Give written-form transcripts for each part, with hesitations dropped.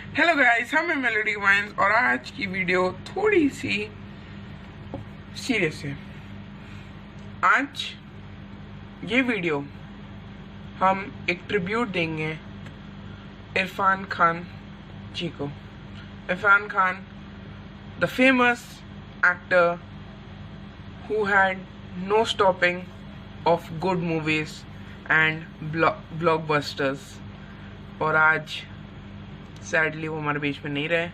Hello guys, हम हैं melody wines और आज की वीडियो थोड़ी सी सीरियस है। आज ये वीडियो हम एक ट्रिब्यूट देंगे इरफान खान जी को। Irfan Khan, the famous actor who had no stopping of good movies and blockbusters, और आज सैडली वो हमारे बीच में नहीं रहे,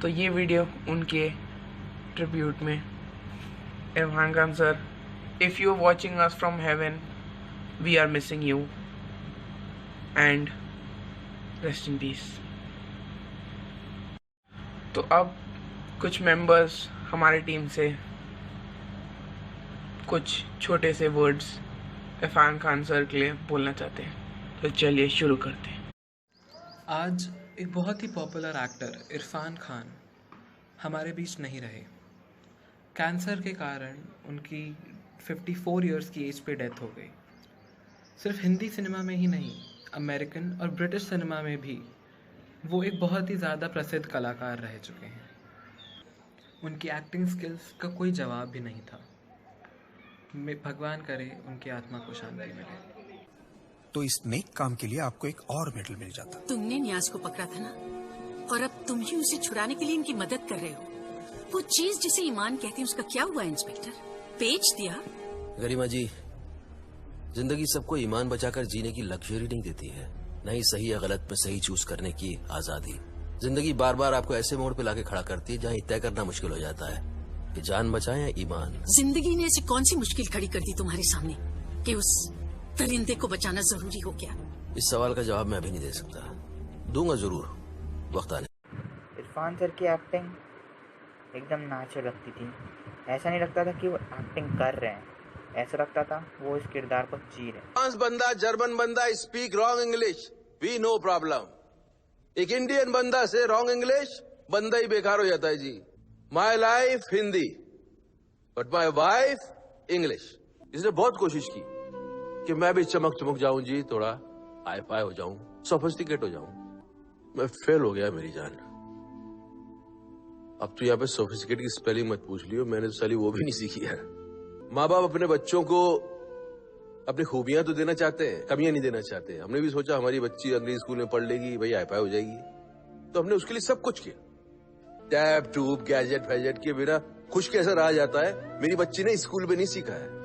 तो ये वीडियो उनके ट्रिब्यूट में। Irrfan Khan sir, if you are watching us from heaven, we are missing you and rest in peace. तो अब कुछ मेंबर्स हमारी टीम से कुछ छोटे से वर्ड्स इरफान खान सर के लिए बोलना चाहते हैं, तो चलिए शुरू करते हैं। आज एक बहुत ही पॉपुलर एक्टर इरफान खान हमारे बीच नहीं रहे। कैंसर के कारण उनकी 54 इयर्स की एज पे डेथ हो गई। सिर्फ हिंदी सिनेमा में ही नहीं, अमेरिकन और ब्रिटिश सिनेमा में भी वो एक बहुत ही ज़्यादा प्रसिद्ध कलाकार रह चुके हैं। उनकी एक्टिंग स्किल्स का कोई जवाब भी नहीं था। भगवान करे उनकी आत्मा को शांति मिले। तो इस नेक काम के लिए आपको एक और मेडल मिल जाता। तुमने न्याज को पकड़ा था ना, और अब तुम ही उसे छुड़ाने के लिए इनकी मदद कर रहे हो। वो चीज जिसे ईमान कहते हैं उसका क्या हुआ इंस्पेक्टर? बेच दिया? गरिमा जी, जिंदगी सबको ईमान बचाकर जीने की लग्जरी नहीं देती है, नहीं सही या गलत में सही चूज करने की आजादी। जिंदगी बार बार आपको ऐसे मोड़ पे लाके खड़ा करती है जहाँ तय करना मुश्किल हो जाता है कि जान बचाएं या ईमान। जिंदगी ने ऐसी कौन सी मुश्किल खड़ी कर दी तुम्हारे सामने कि उस दरिंदे को बचाना जरूरी हो गया? इस सवाल का जवाब मैं अभी नहीं दे सकता, दूंगा जरूर वक्त आने। इरफान सर की एक्टिंग एकदम नेचुरल लगती थी। ऐसा नहीं लगता था कि वो एक्टिंग कर रहे हैं, ऐसा लगता था वो इस किरदार को जी रहे हैं। फ्रांस बंदा, जर्मन बंदा speak wrong English, we no problem. एक इंडियन बंदा से रॉन्ग इंग्लिश, बंदा ही बेकार हो जाता है जी। My life Hindi but my wife English. इसने बहुत कोशिश की कि मैं भी चमक जाऊं जी, थोड़ा हाई फाई हो जाऊं, सोफिस्टिकेट हो जाऊं। मैं फेल हो गया मेरी जान। अब तो यहाँ पे सोफिस्टिकेट की स्पेलिंग मत पूछ लियो, मैंने तो साली वो भी नहीं सीखी है। माँ बाप अपने बच्चों को अपनी खूबियां तो देना चाहते हैं, कमियां नहीं देना चाहते। हमने भी सोचा हमारी बच्ची अंग्रेजी स्कूल में पढ़ लेगी, भाई हाई फाई हो जाएगी, तो हमने उसके लिए सब कुछ किया। टैब ट्यूब गैजेट फैजेट के बिना खुश कैसा रहा जाता है, मेरी बच्ची ने स्कूल में नहीं सीखा है।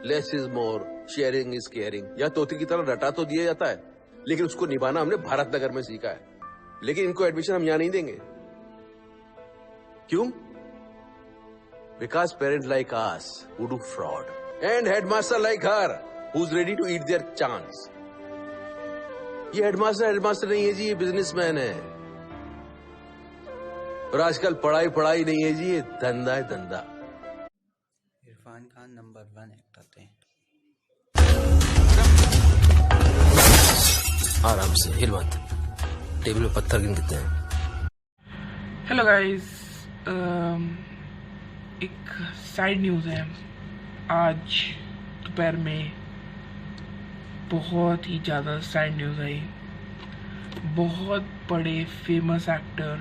Less is more, sharing is caring. या तोते की तरह रटा तो दिया जाता है, लेकिन उसको निभाना हमने भारत नगर में सीखा है। लेकिन इनको एडमिशन हम यहां नहीं देंगे। क्यों? Because parent like us who do fraud and headmaster like her who's ready to eat their chance। ये हेडमास्टर नहीं है जी, ये बिजनेसमैन है। और आजकल पढ़ाई नहीं है जी, ये धंधा है धंधा। इरफान खान नंबर 1 एक्टर थे। आराम से, हिल मत, टेबल पे पत्थर गिन देते हैं। हेलो गाइस, एक साइड न्यूज़ है। आज दोपहर में बहुत ही ज़्यादा साइड न्यूज़ आई। बहुत बड़े फेमस एक्टर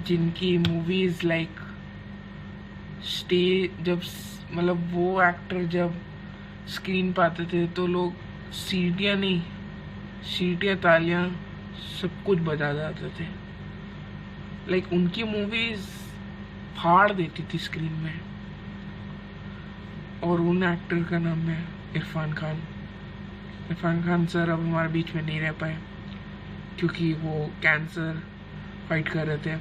जिनकी मूवीज़ लाइक जब मतलब वो एक्टर जब स्क्रीन पर आते थे तो लोग सीटियाँ तालियाँ सब कुछ बजा जाते थे। लाइक उनकी मूवीज़ फाड़ देती थी स्क्रीन में। और उन एक्टर का नाम है इरफान खान। इरफान खान सर अब हमारे बीच में नहीं रह पाए क्योंकि वो कैंसर फाइट कर रहे थे।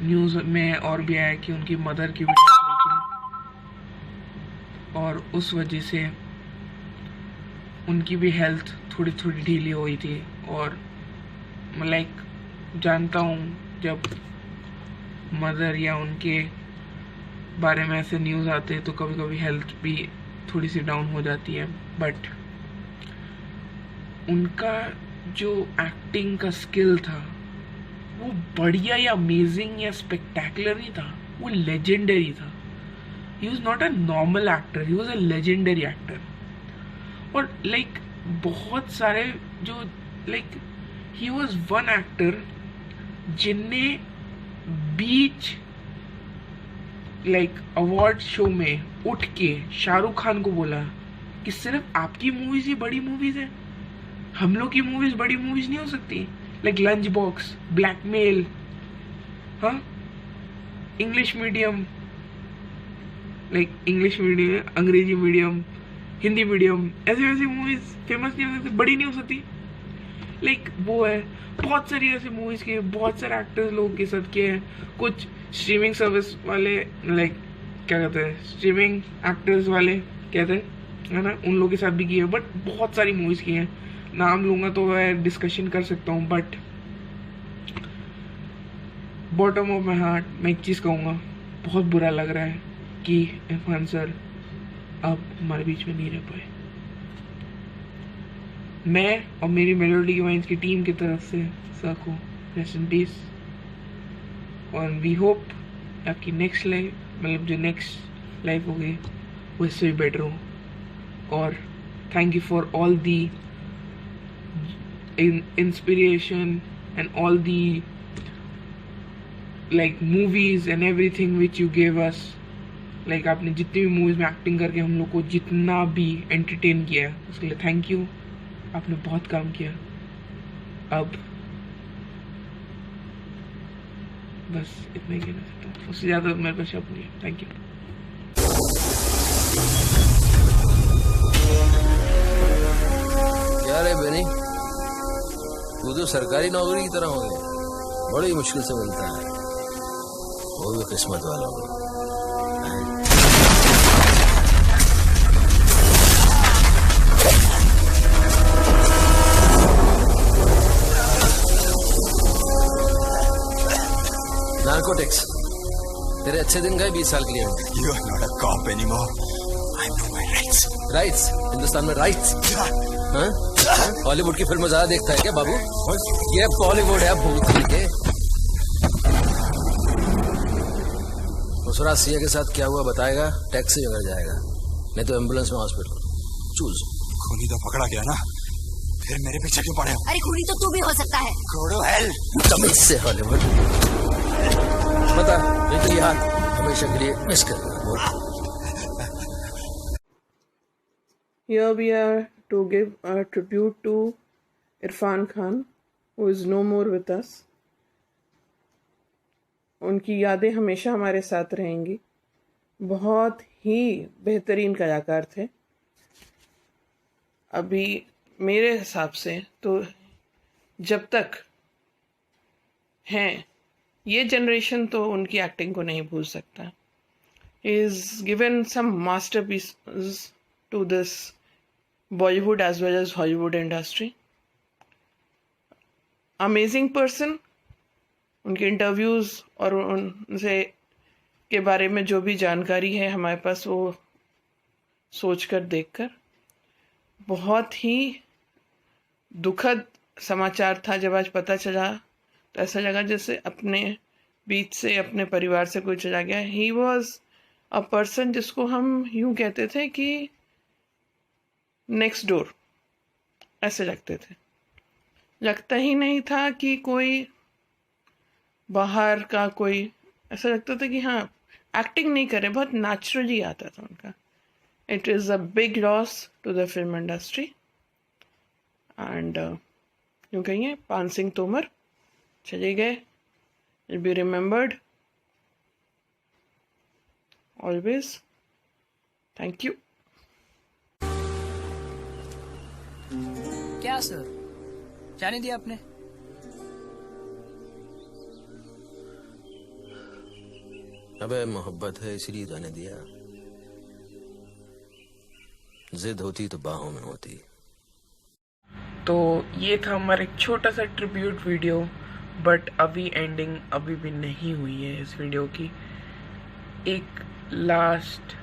न्यूज़ में और भी आया कि उनकी मदर की भी डेथ हुई थी और उस वजह से उनकी भी हेल्थ थोड़ी ढीली हुई थी। और लाइक जानता हूँ जब मदर या उनके बारे में ऐसे न्यूज़ आते हैं तो कभी कभी हेल्थ भी थोड़ी सी डाउन हो जाती है, बट उनका जो एक्टिंग का स्किल था वो बढ़िया या अमेजिंग या स्पेक्टेकुलर नहीं था, वो लेजेंडरी था। He was not a normal actor, he was a legendary actor. और लाइक बहुत सारे जो like he was one actor जिनने बीच लाइक अवार्ड शो में उठ के शाहरुख खान को बोला कि सिर्फ आपकी मूवीज ही बड़ी मूवीज है, हम लोग की मूवीज बड़ी मूवीज नहीं हो सकती। लाइक लंच बॉक्स, ब्लैकमेल, हाँ, English medium, like English medium, अंग्रेजी मीडियम, हिंदी मीडियम, ऐसे वैसे मूवीज फेमस नहीं हो सकती, बड़ी नहीं हो सकती। लाइक वो है, बहुत सारी ऐसी मूवीज के बहुत सारे एक्टर्स लोगों के साथ किए हैं। कुछ स्ट्रीमिंग सर्विस वाले लाइक क्या कहते हैं, स्ट्रीमिंग एक्टर्स वाले कहते हैं, है ना, उन लोगों के साथ भी किए हैं। बट बहुत सारी मूवीज की हैं, नाम लूंगा तो मैं डिस्कशन कर सकता हूँ। But bottom of my heart मैं एक चीज़ कहूँगा, बहुत बुरा लग रहा है कि इरफान सर अब हमारे बीच में नहीं रह पाए। मैं और मेरी मेलोडी वाइन्स की टीम की तरफ से सर को रेस्ट इन पीस, और वी होप आपकी नेक्स्ट लाइफ, मतलब जो नेक्स्ट लाइफ होगी वो इससे भी बेटर हो। और thank you for all the inspiration and all the like movies and everything which you gave us. Like आपने जितनी भी मूवीज में एक्टिंग करके हम लोग को जितना भी एंटरटेन किया है उसके लिए थैंक यू। आपने बहुत काम किया। अब बस इतना ही कहना चाहता हूँ, उससे ज़्यादा मेरे पास शब्द नहीं है। Thank you. क्या रे बेनी, तू तो सरकारी नौकरी की तरह हो गई, बड़ी मुश्किल से मिलता है, वो भी किस्मत वाला हो। नार्कोटिक्स, तेरे अच्छे दिन गए 20 साल के लिए। You are not a cop anymore. I know my rights. Rights? Hindustan में राइट्स? हॉलीवुड की फिल्म ज्यादा देखता है क्या बाबू? ये बॉलीवुड है भूत के। उसरा सिया के साथ क्या हुआ बताएगा, टैक्स से अगर जाएगा, नहीं तो एम्बुलेंस में हॉस्पिटल। चूज। खूनी तो पकड़ा गया ना, फिर मेरे पीछे क्यों पड़े हो? अरे खूनी तो तू भी हो सकता है। Go to hell. तमीज से हॉलीवुड बता, लेकिन यार हमेशा के लिए मिस कर। Here we are to give a tribute to Irfan Khan, who is no more with us. उनकी यादें हमेशा हमारे साथ रहेंगी। बहुत ही बेहतरीन कलाकार थे। अभी मेरे हिसाब से तो जब तक हैं ये जनरेशन तो उनकी एक्टिंग को नहीं भूल सकता। He is given some masterpieces to this Bollywood as well as Hollywood industry. Amazing person. उनके इंटरव्यूज़ और उनसे के बारे में जो भी जानकारी है हमारे पास, वो सोचकर देखकर बहुत ही दुखद समाचार था। जब आज पता चला तो ऐसा लगा जैसे अपने बीच से, अपने परिवार से कोई चला गया। ही वॉज अ पर्सन जिसको हम यूं कहते थे कि नेक्स्ट डोर, ऐसे लगते थे। लगता ही नहीं था कि कोई बाहर का कोई, ऐसा लगता था कि हाँ एक्टिंग नहीं करे, बहुत नेचुरली आता था उनका। It is a big loss to the film industry and यूँ कहिए पान सिंह तोमर चले गए। Will be remembered always. Thank you. क्या सर, जाने दिया आपने? अबे मोहब्बत है इसलिए जाने दिया, जिद होती तो बाहों में होती। तो ये था हमारा एक छोटा सा ट्रिब्यूट वीडियो, बट अभी एंडिंग अभी भी नहीं हुई है इस वीडियो की। एक लास्ट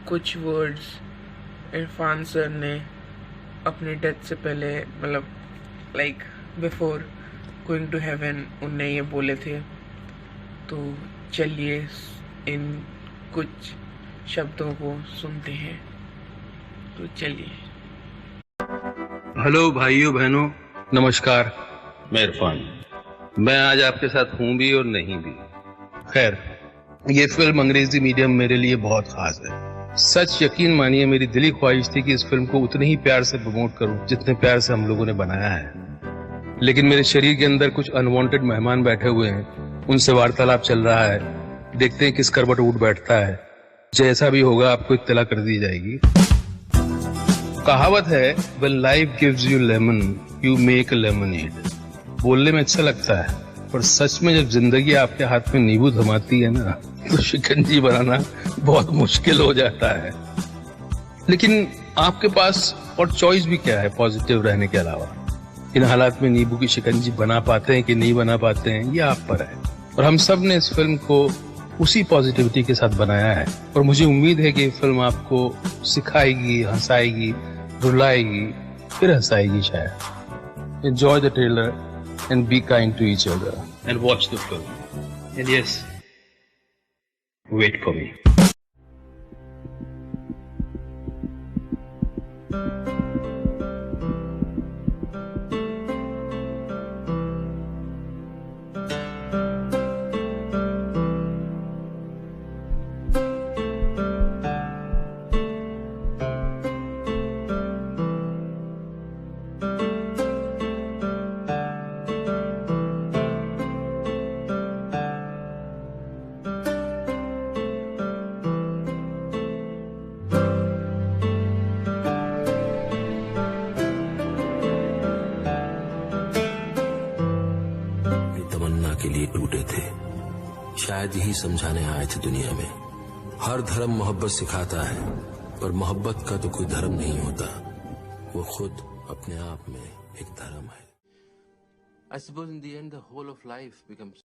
कुछ वर्ड्स इरफान सर ने अपने डेथ से पहले, मतलब like before going to heaven, उनने ये बोले थे। तो चलिए इन कुछ शब्दों को सुनते हैं। तो चलिए। हेलो भाइयों बहनों, नमस्कार। मैं इरफान। मैं आज आपके साथ हूं भी और नहीं भी। खैर, ये फिल्म अंग्रेजी मीडियम मेरे लिए बहुत खास है। सच यकीन मानिए, मेरी दिली ख्वाहिश थी कि इस फिल्म को उतने ही प्यार से प्रमोट करूं जितने प्यार से हम लोगों ने बनाया है। लेकिन मेरे शरीर के अंदर कुछ अनवांटेड मेहमान बैठे हुए हैं, उनसे वार्तालाप चल रहा है। देखते हैं किस करवट उठ बैठता है। जैसा भी होगा आपको इत्तला कर दी जाएगी। कहावत है, when life gives you lemon, you make a lemonade। बोलने में अच्छा लगता है, पर सच में जब जिंदगी आपके हाथ में नींबू थमाती है ना, तो शिकंजी बनाना बहुत मुश्किल हो जाता है। लेकिन आपके पास और चॉइस भी क्या है पॉजिटिव रहने के अलावा? इन हालात में नींबू की शिकंजी बना पाते हैं कि नहीं बना पाते हैं, ये आप पर है। और हम सब ने इस फिल्म को उसी पॉजिटिविटी के साथ बनाया है। और मुझे उम्मीद है कि ये फिल्म आपको सिखाएगी, हंसाएगी, रुलाएगी, फिर हंसाएगी शायद। Enjoy the trailer and be kind to each other and watch the film. And yes, wait for me. तमन्ना के लिए टूटे थे, शायद यही समझाने आए थे दुनिया में। हर धर्म मोहब्बत सिखाता है, पर मोहब्बत का तो कोई धर्म नहीं होता, वो खुद अपने आप में एक धर्म है। I suppose in the end the whole of life becomes